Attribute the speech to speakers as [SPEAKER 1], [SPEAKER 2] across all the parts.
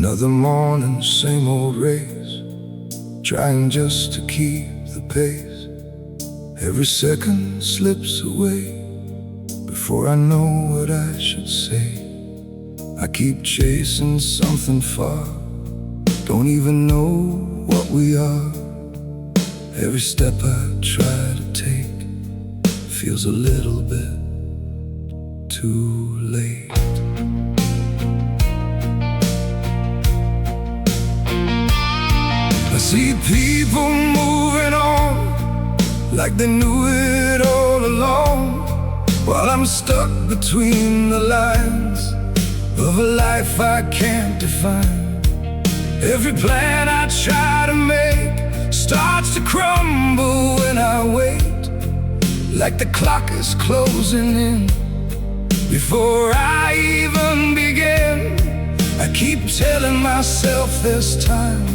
[SPEAKER 1] Another morning, same old race, trying just to keep the pace. Every second slips away before I know what I should say. I keep chasing something far, don't even know what we are. Every step I try to take feels a little bit too late. I see people moving on like they knew it all along, while I'm stuck between the lines of a life I can't define. Every plan I try to make starts to crumble when I wait, like the clock is closing in before I even begin. I keep telling myself there's time,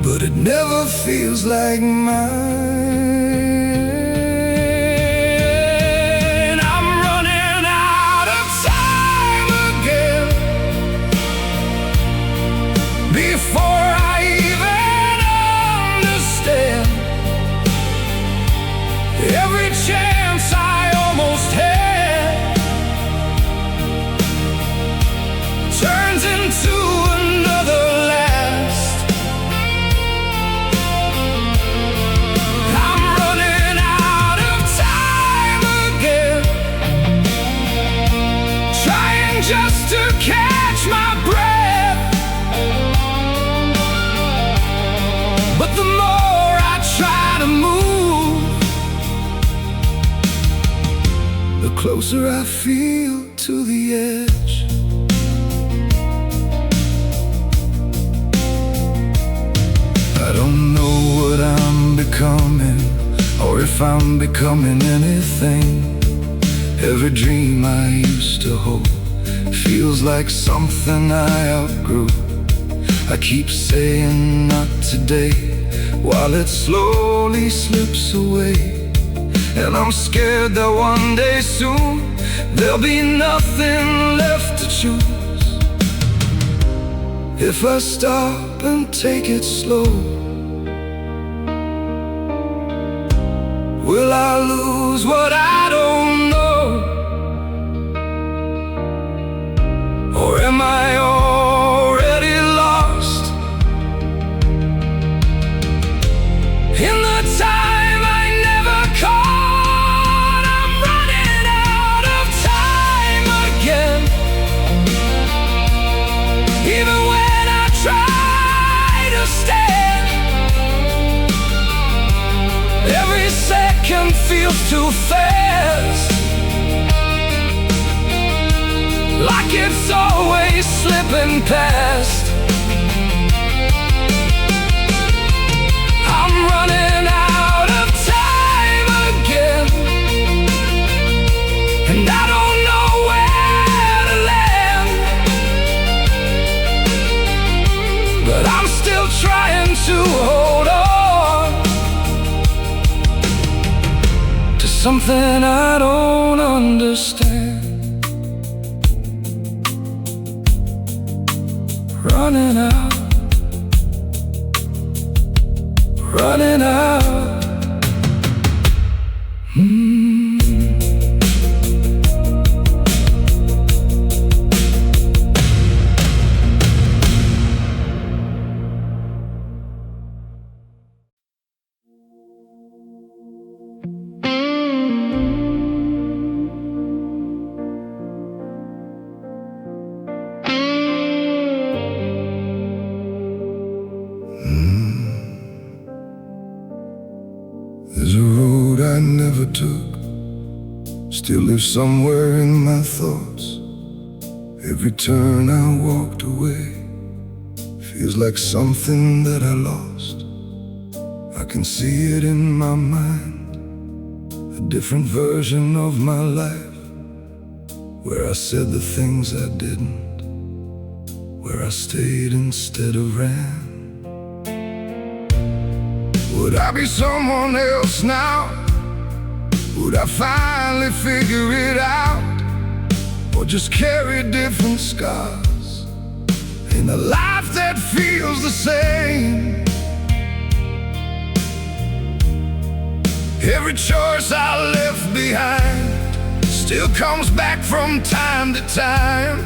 [SPEAKER 1] but it never feels like mine. I'm running out of time again before I even understand. Every chance I almost had turns into another last. I'm running out of time again, trying just to catch my breath. But the more I try to move, the closer I feel to the edge. I don't know what I'm becoming, or if I'm becoming anything. Every dream I used to hold feels like something I outgrew. I keep saying not today, while it slowly slips away. And I'm scared that one day soon there'll be nothing left to choose. If I stop and take it slow, will I lose what I don't know? Or am I already lost in the time I never caught? I'm running out of time again, even when I try to stand. Every second feels too fast, like it's always slipping past. I'm running out of time again, and I don't know where to land. But I'm still trying to hold on to something I don't understand. Running out, running out. There's a road I never took, still lives somewhere in my thoughts. Every turn I walked away feels like something that I lost. I can see it in my mind, a different version of my life, where I said the things I didn't, where I stayed instead of ran. Would I be someone else now? Would I finally figure it out? Or just carry different scars in a life that feels the same. Every choice I left behind still comes back from time to time,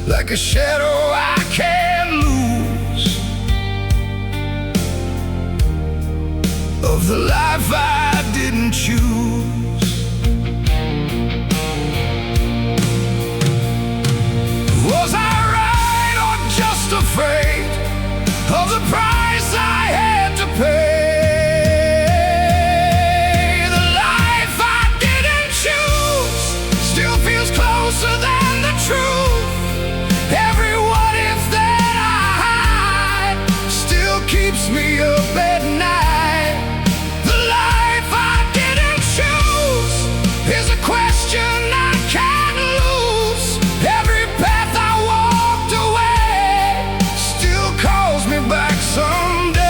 [SPEAKER 1] like a shadow I can't lose, of the life I didn't choose. Was I right or just afraid of the price I had to pay? Closer than the truth. Every what if that I hide still keeps me up at night. The life I didn't choose is a question I can't lose. Every path I walked away still calls me back some days.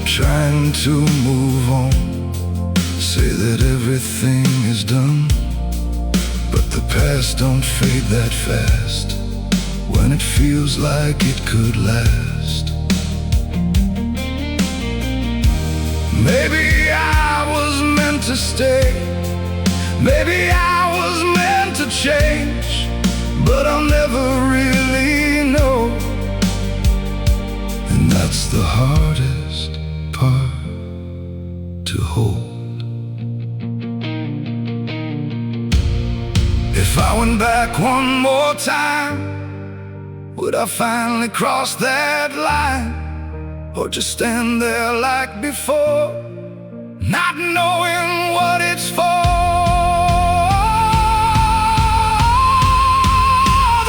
[SPEAKER 1] Trying to move on, say that everything is done, but the past don't fade that fast when it feels like it could last. Maybe I was meant to stay, maybe I was meant to change, but I'll never really know, and that's the hardest part to hold. If I went back one more time, would I finally cross that line, or just stand there like before, not knowing what it's for?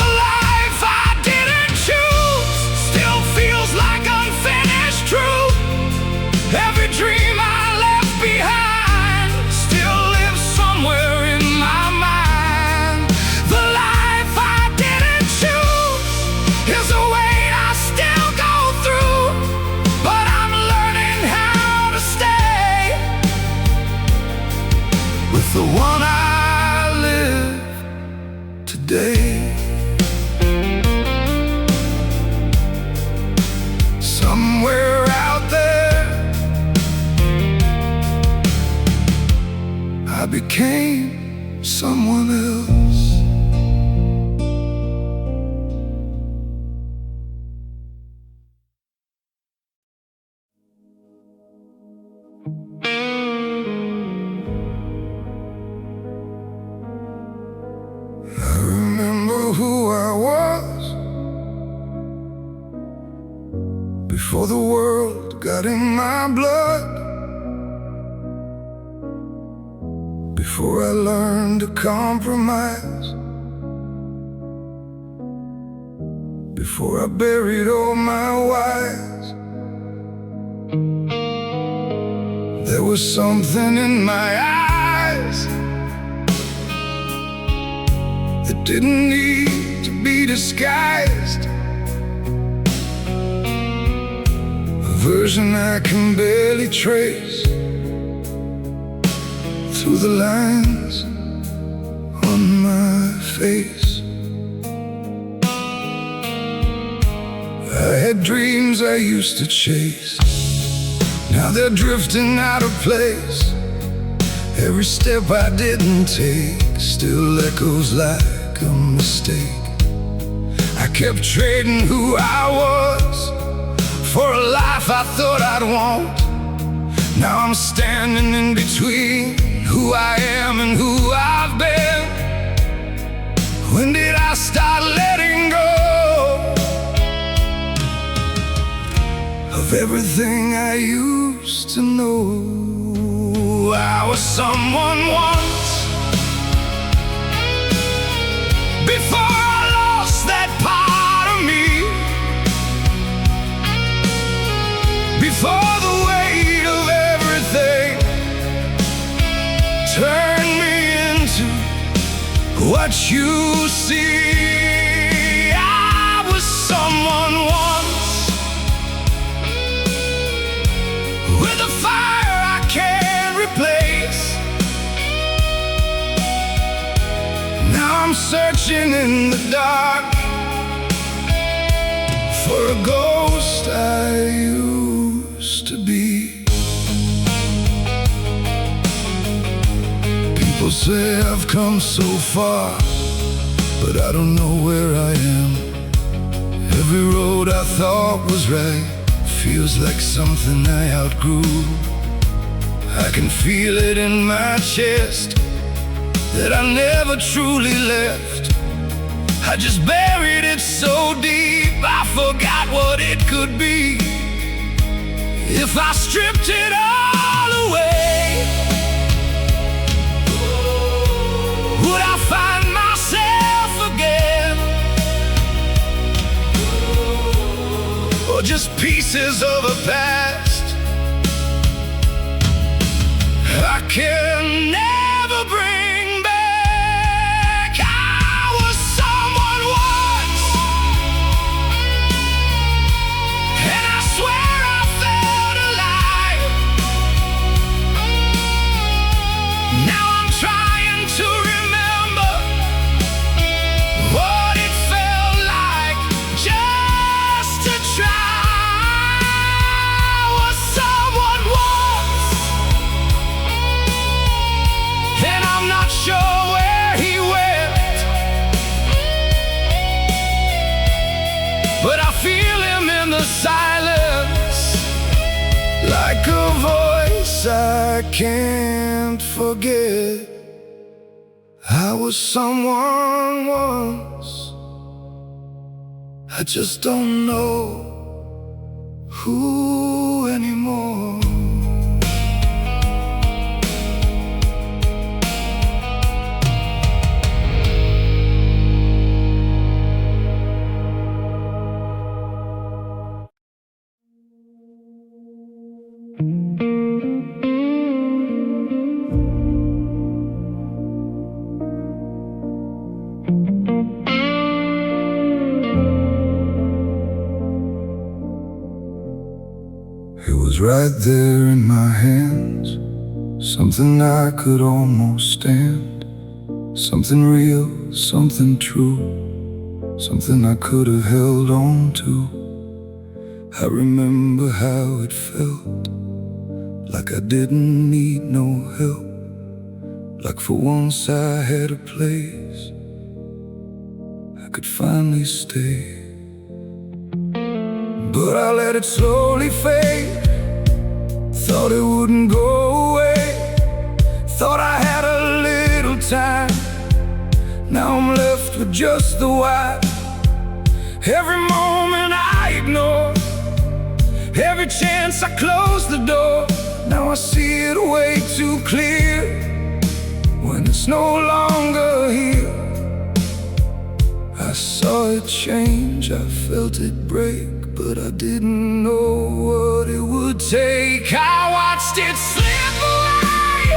[SPEAKER 1] The life I didn't choose still feels like unfinished truth. Every dream I left behind still lives somewhere in my mind. The life I didn't choose is a weight I still go through, but I'm learning how to stay with the one I live today. Somewhere out there I became someone else. I remember who I was before the world got in my blood, before I learned to compromise, before I buried all my whys. There was something in my eyes that didn't need to be disguised, a version I can barely trace through the lines on my face. I had dreams I used to chase, now they're drifting out of place. Every step I didn't take still echoes like a mistake. I kept trading who I was for a life I thought I'd want. Now I'm standing in between who I am and who I've been. When did I start letting go of everything I used to know? I was someone once, before I lost that part of me, before the weight of everything turned me into what you see. I was someone once with a fire I can't replace. Now I'm searching in the dark for a ghost I used to be. People say I've come so far, but I don't know where I am. Every road I thought was right feels like something I outgrew. I can feel it in my chest that I never truly left. I just buried it so deep I forgot what it could be. If I stripped it all away, would I find myself again? Or just pieces of a past I can never bring back? I was someone once, and I swear I felt alive. Now I'm trying to remember what it felt like just to try. I was someone once, and I'm not sure where he went, but I feel him in the silence, like a voice I can't forget. I was someone once, I just don't know who anymore. It was right there in my hands, something I could almost stand, something real, something true, something I could have held on to. I remember how it felt, like I didn't need no help, like for once I had a place I could finally stay. But I let it slowly fade, thought it wouldn't go away, thought I had a little time. Now I'm left with just the why. Every moment I ignore, every chance I close the door. Now I see it way too clear when it's no longer here. I saw it change, I felt it break, but I didn't know what it would take. I watched it slip away,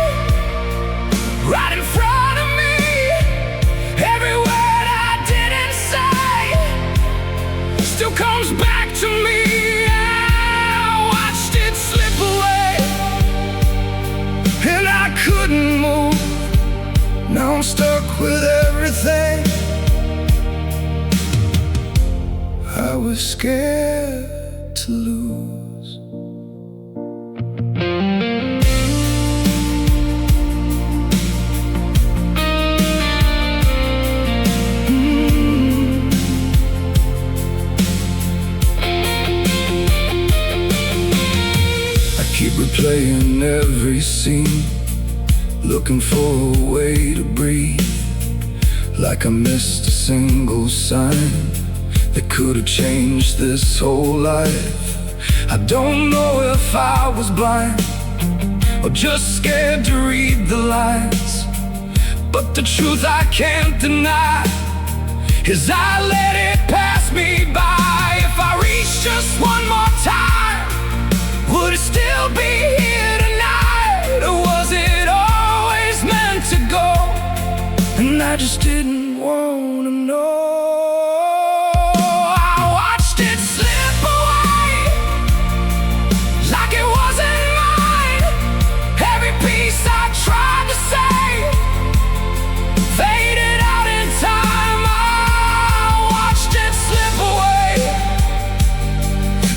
[SPEAKER 1] right in front of me. Every word I didn't say still comes back to me. I watched it slip away, and I couldn't move. Now I'm stuck with everything I was scared to lose. I keep replaying every scene, looking for a way to breathe, like I missed a single sign that could have changed this whole life. I don't know if I was blind or just scared to read the lines, but the truth I can't deny is I let it pass me by. If I reach just one more time, would it still be here tonight? Or was it always meant to go? And that just didn't want to know. I watched it slip away like it wasn't mine. Every piece I tried to save faded out in time. I watched it slip away.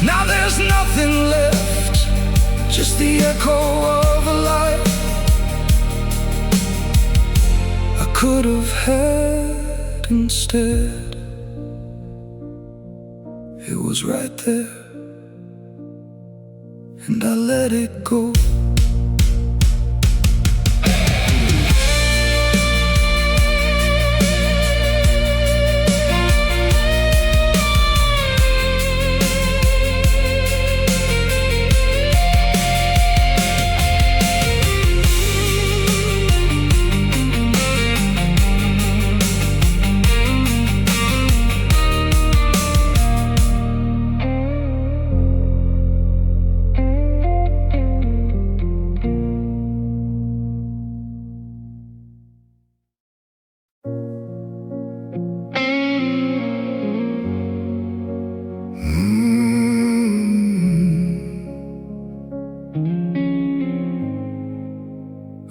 [SPEAKER 1] Now there's nothing left, just the echo of a life I could have had instead. It was right there, and I let it go.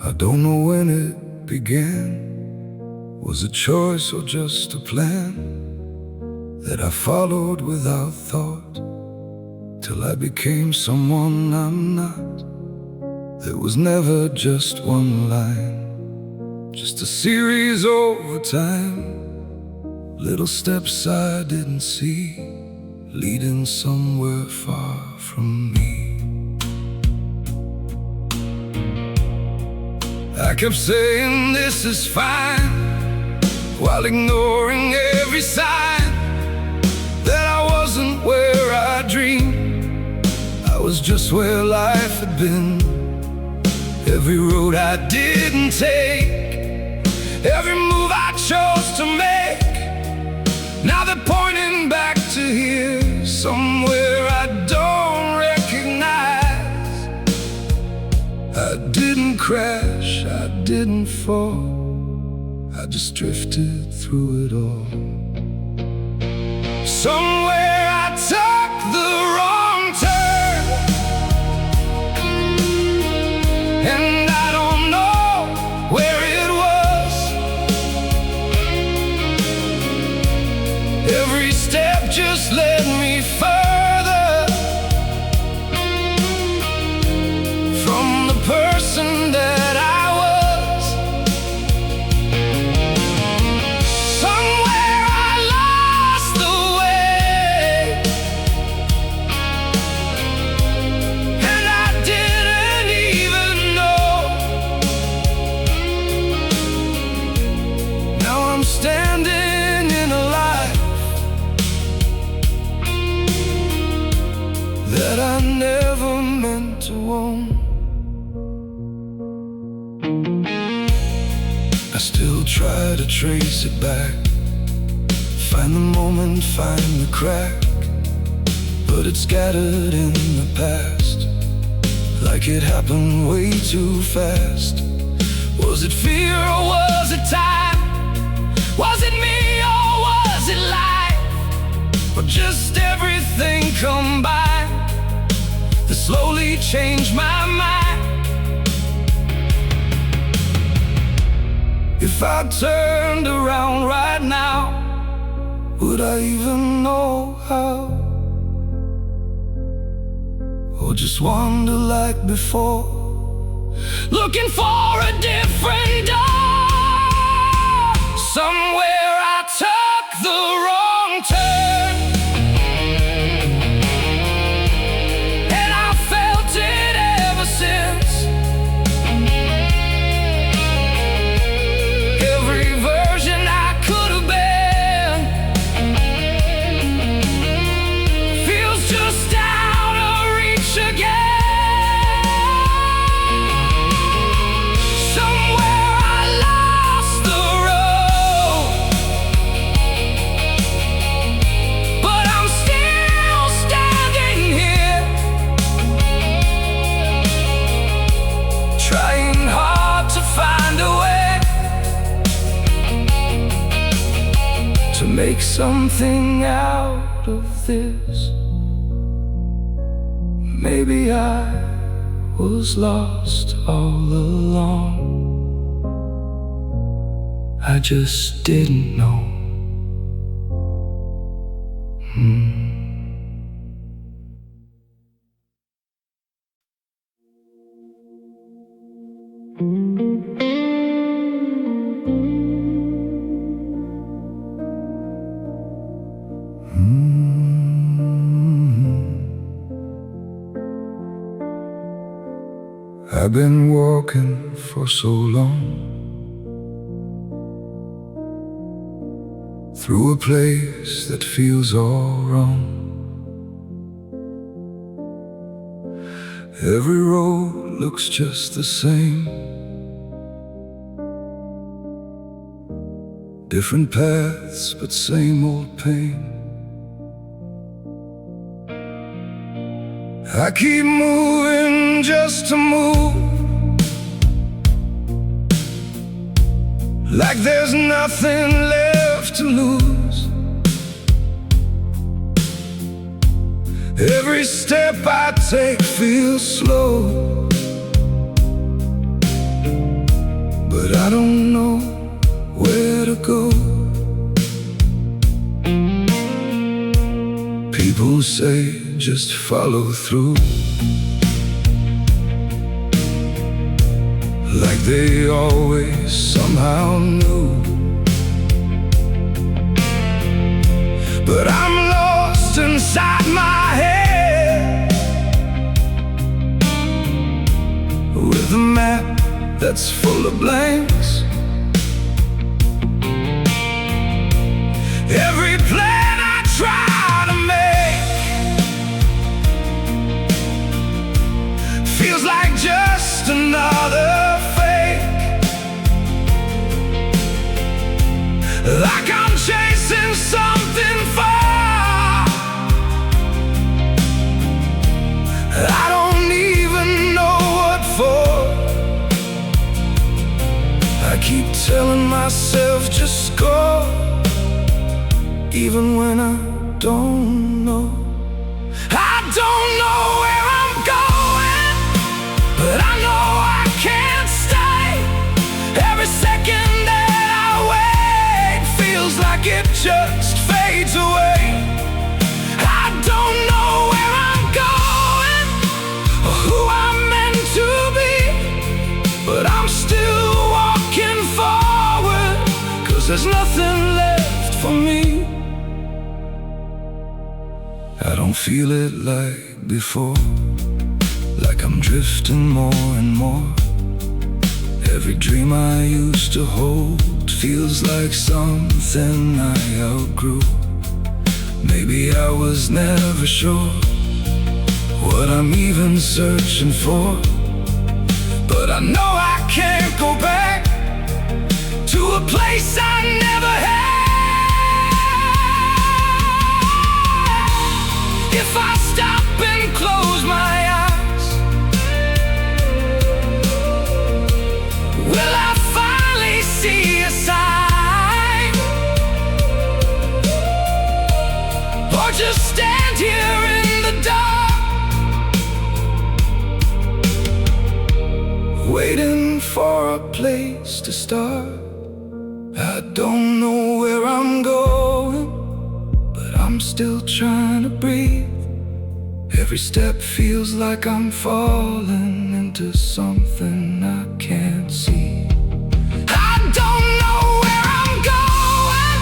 [SPEAKER 1] I don't know when it began. Was it choice or just a plan that I followed without thought, till I became someone I'm not? There was never just one line, just a series over time. Little steps I didn't see, leading somewhere far from me. I kept saying this is fine, while ignoring every sign that I wasn't where I dreamed. I was just where life had been. Every road I didn't take, every move I chose to make, now they're pointing back to here, somewhere I don't recognize. I didn't crash, I didn't fall, I just drifted through it all. Somewhere I took the wrong turn, and I don't know where it was. Every step just led me further from the person that I was. Somewhere I lost the way, and I didn't even know. Now I'm standing in a life that I never meant to own. I still try to trace it back, find the moment, find the crack, but it's scattered in the past, like it happened way too fast. Was it fear or was it time? Was it me or was it life? Or just everything combined that slowly changed my mind? If I turned around right now, would I even know how? Or just wander like before, looking for a different door? Somewhere I took the wrong turn, and I felt it ever since. Every version I could have been feels just out of reach again. Somewhere I lost the road, make something out of this. Maybe I was lost all along. I just didn't know. I've been walking for so long, through a place that feels all wrong. Every road looks just the same, different paths but same old pain. I keep moving just to move, like there's nothing left to lose. Every step I take feels slow, but I don't know where to go. People say just follow through, like they always somehow knew. But I'm lost inside my head, with a map that's full of blanks. Every plan I try to make feels like just another fake, like I'm chasing something far. I don't even know what for. I keep telling myself just go, even when I don't know. I don't know where I'm going, but I know I can't stay. Every second that I wait feels like it just fades away. I don't know where I'm going or who I'm meant to be, but I'm still walking forward, 'cause there's nothing left for me. I don't feel it like before, like I'm drifting more and more. Every dream I used to hold feels like something I outgrew. Maybe I was never sure what I'm even searching for, but I know I can't go back to a place I never had. If I stop and close my eyes, will I finally see a sign, or just stand here in the dark, waiting for a place to start? I don't know where I'm going, but I'm still trying to breathe. Every step feels like I'm falling into something I can't see. I don't know where I'm going,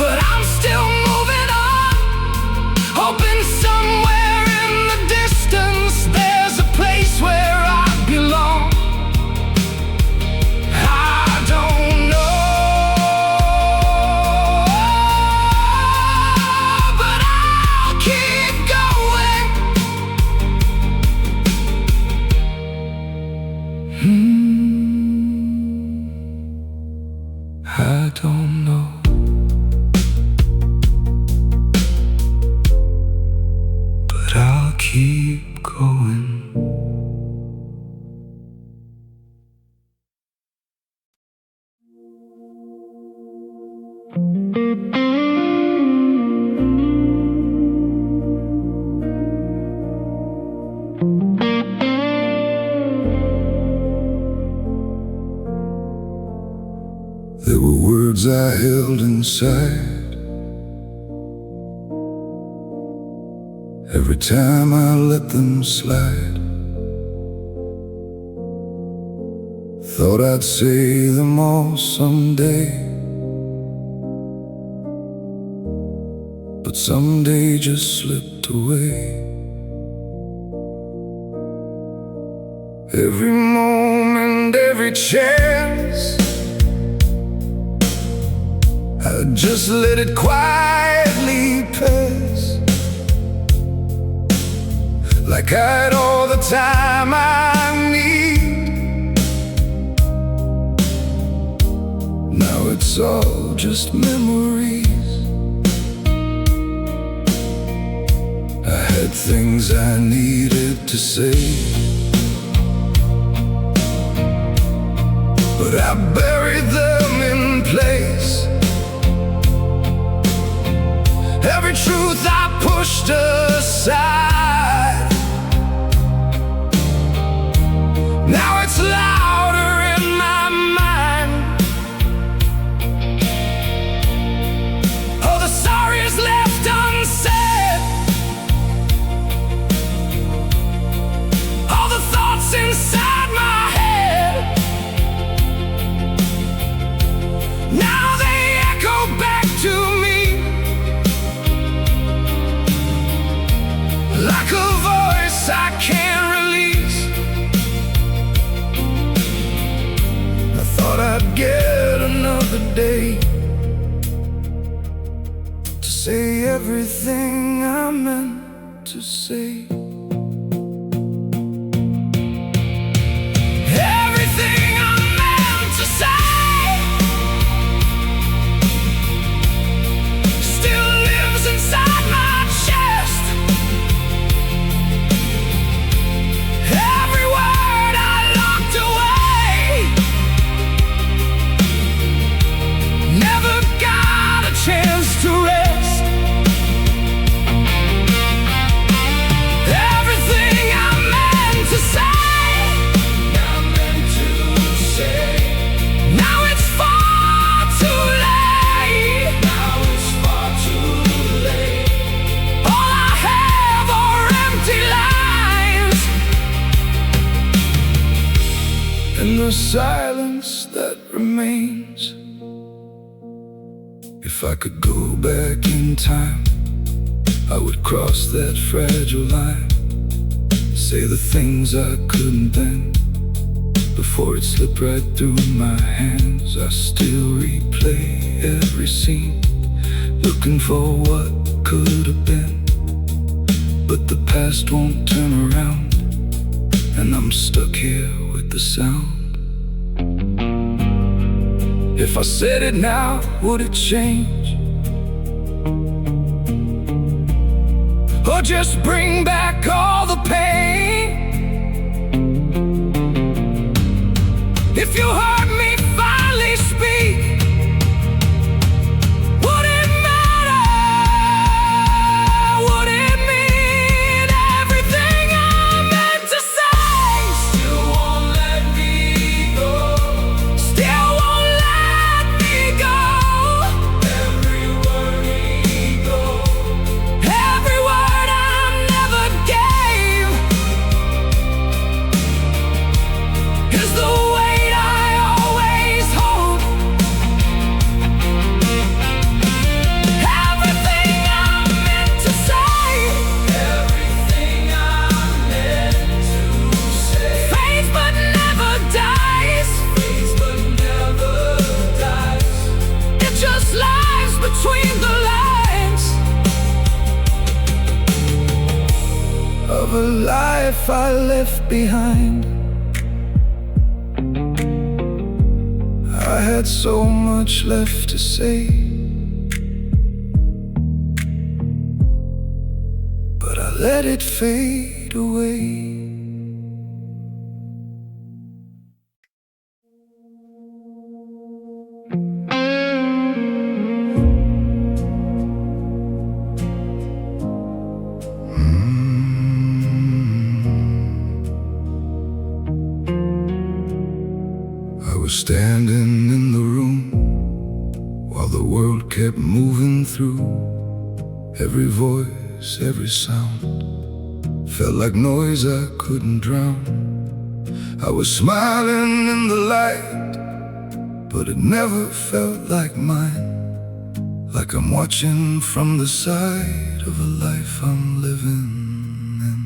[SPEAKER 1] but I'm still moving on, hoping somewhere in the distance there's a place where I belong. I don't know, but I'll keep going. I don't know, but I'll keep going. There were words I held inside. Every time I let them slide, thought I'd say them all someday, but someday just slipped away. Every moment, every chance, I just let it quietly pass, like I had all the time I need. Now it's all just memories. I had things I needed to say, but I buried them in place. Every truth I pushed aside, now it's louder in my mind. Oh, the sorry is left unsaid. All the thoughts inside my head, now they echo back to me, like a voice I can't release. I thought I'd get another day to say everything I meant to say. Everything I meant to say still lives inside my chest. Every word I locked away, never got a chance to rest. Everything I meant to say, now it's far too late. All I have are empty lines, and the silence that remains. If I could go back in time, I would cross that fragile line, say the things I couldn't then. Before it slipped right through my hands, I still replay every scene, looking for what could have been. But the past won't turn around, and I'm stuck here with the sound. If I said it now, would it change? Or just bring back all the pain? If you heard me finally speak, would it matter? Would it mean everything I meant to say? Still won't let me go. Still won't let me go. Every word ego, every word I never gave, is the weight I always hold. Everything I meant to say, everything I meant to say, fades but never dies, fades but never dies. It just lies between the lines of a life I left behind. I had so much left to say, but I let it fade away. I was standing in the room how the world kept moving through. Every voice, every sound felt like noise I couldn't drown. I was smiling in the light, but it never felt like mine. Like I'm watching from the side of a life I'm living in.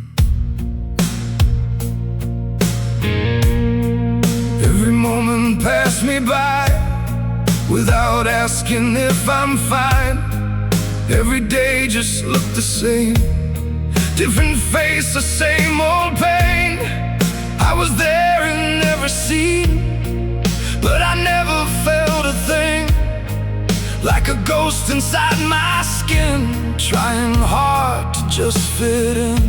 [SPEAKER 1] Every moment passed me by without asking if I'm fine. Every day just looked the same, different face, the same old pain. I was there in every scene, but I never felt a thing. Like a ghost inside my skin, trying hard to just fit in.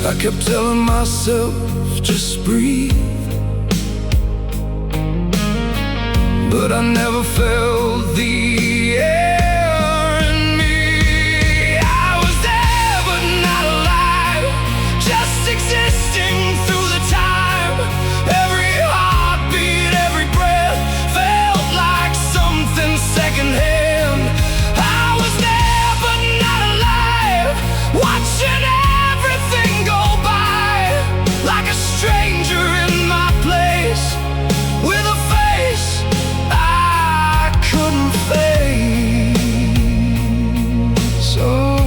[SPEAKER 1] I kept telling myself, just breathe, but I never felt the air in me. I was there but not alive, just existing through the time. Every heartbeat, every breath felt like something secondhand. I was there but not alive, watching everything go by, like a stranger in my place, with a face I couldn't face. Oh.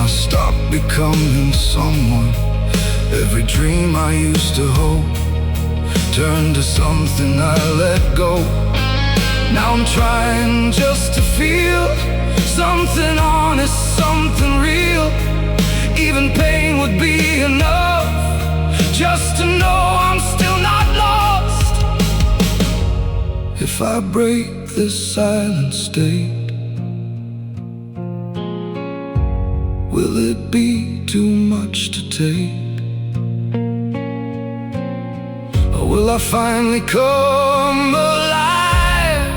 [SPEAKER 1] Stopped becoming someone. Every dream I used to hold turned to something I let go. Now I'm trying just to feel something honest, something real. Even pain would be enough, just to know I'm still not lost. If I break this silent state, will it be too much to take? Or will I finally come alive?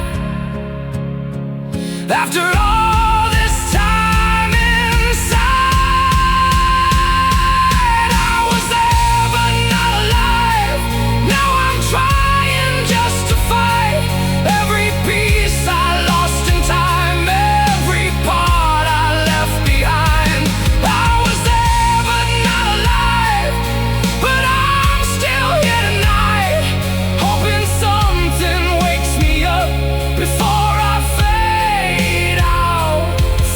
[SPEAKER 1] After all this time inside, I was there but not alive. Now I'm trying just to fight every piece I lost in time, every part I left behind. I was there but not alive, but I'm still here tonight, hoping something wakes me up before I fade out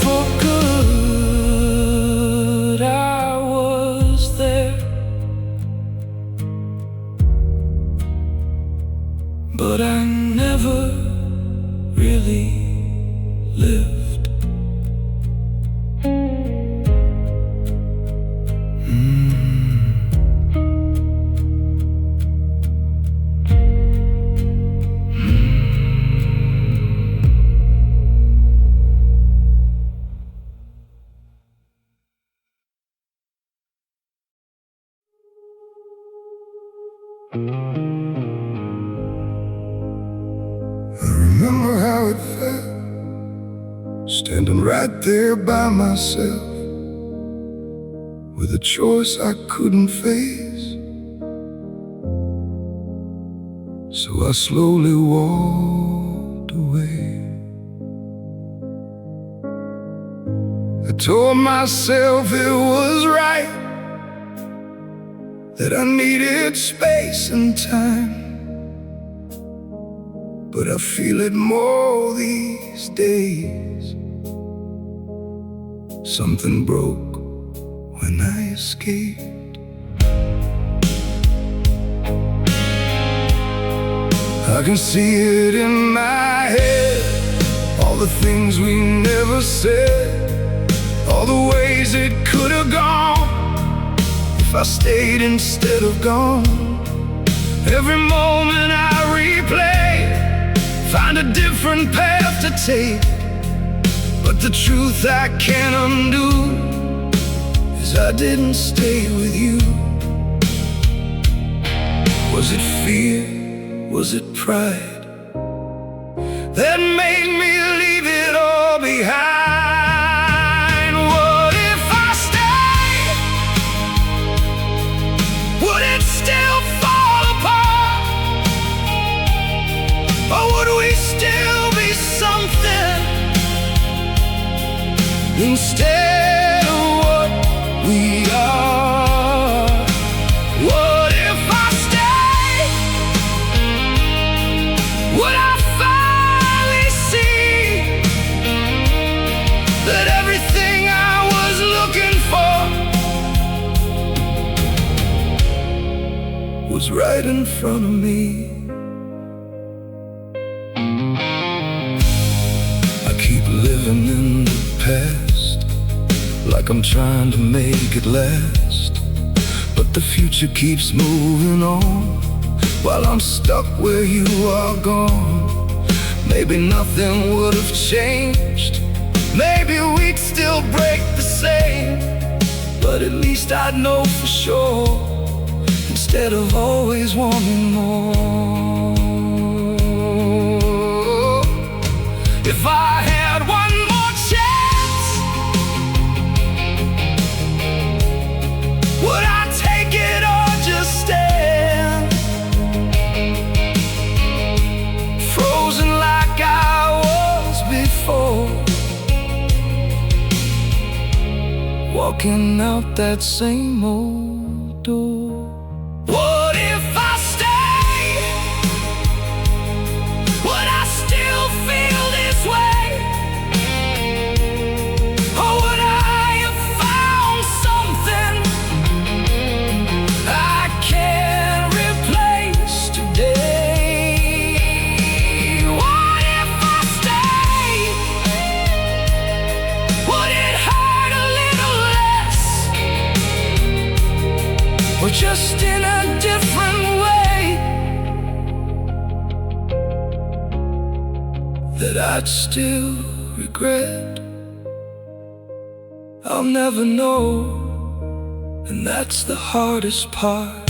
[SPEAKER 1] for good. I was there, but I never really lived. I remember how it felt, standing right there by myself, with a choice I couldn't face. So I slowly walked away. I told myself it was right, that I needed space and time. But I feel it more these days. Something broke when I escaped. I can see it in my head, all the things we never said, all the ways it could have gone if I stayed instead of gone. Every moment I replay, find a different path to take, but But the truth I can't undo is I didn't stay with you. Was it fear? Was it pride that made me leave it all behind? What if I stayed? Would it still fall apart? Or would we still be something instead of what we are? What if I stayed? Would I finally see that everything I was looking for was right in front of me? I keep living in the past, like I'm trying to make it last, but the future keeps moving on while I'm stuck where you are gone. Maybe nothing would have changed, maybe we'd still break the same, but at least I'd know for sure, instead of always wanting more. If I had one more chance, would I take it or just stand frozen like I was before, walking out that same old door? What if I stayed? Would I still feel this way? Or would I have found something I can't replace today? What if I stayed? Would it hurt a little less? Or just in a different way that I'd still regret? I'll never know, and that's the hardest part.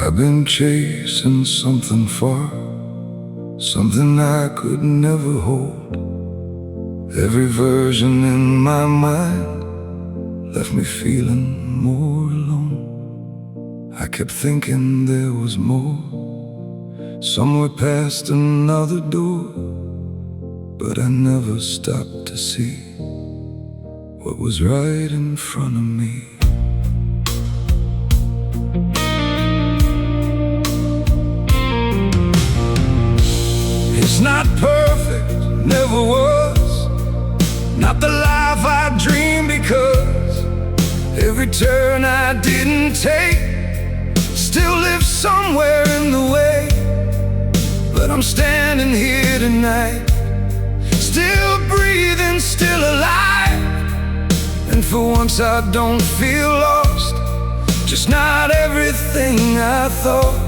[SPEAKER 1] I've been chasing something far, something I could never hold. Every version in my mind left me feeling more alone. I kept thinking there was more, somewhere past another door, but I never stopped to see what was right in front of me. It's not perfect, never was, not the life I dreamed, because every turn I didn't take still lives somewhere in the way. But I'm standing here tonight, still breathing, still alive, and for once I don't feel lost, just not everything I thought.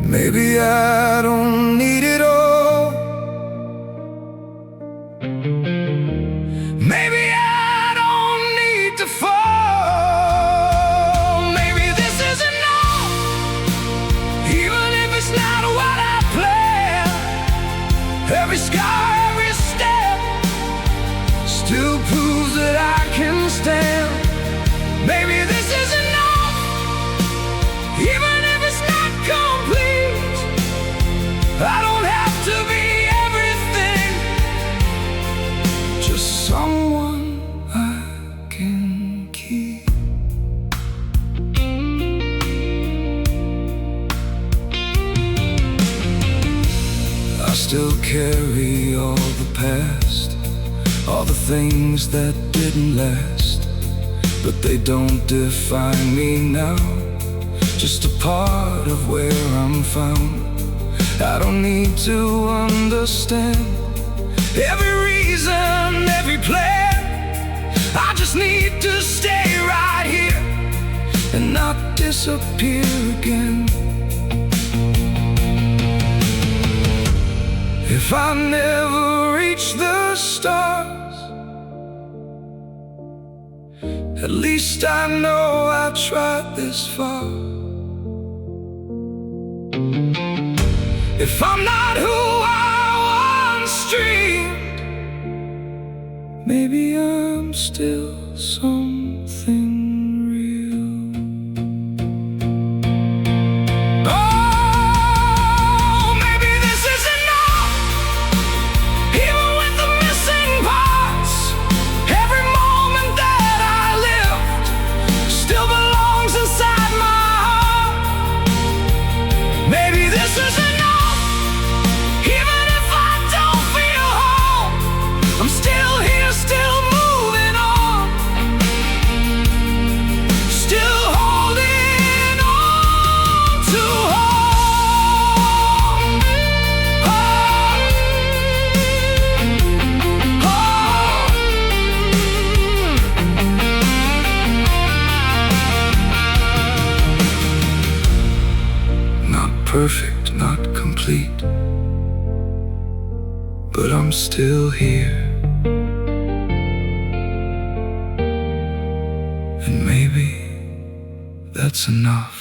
[SPEAKER 1] Maybe I don't need it all. Maybe I don't need to fall. Maybe this isn't all, even if it's not what I planned. Every scar, every step still proves that I can stand. Maybe this isn't all, even if it's not complete. I don't have to be I still carry all the past, all the things that didn't last, but they don't define me now, just a part of where I'm found. I don't need to understand every reason, every plan. I just need to stay right here and not disappear again. If I never reach the stars, at least I know I tried this far. If I'm not who I once dreamed, maybe I'm still something real. Oh, maybe this is enough, even with the missing parts. Every moment that I lived still belongs inside my heart. Maybe this is enough. I'm still here, still moving on, still holding on to home. Not perfect, not complete, but I'm still here. And maybe that's enough.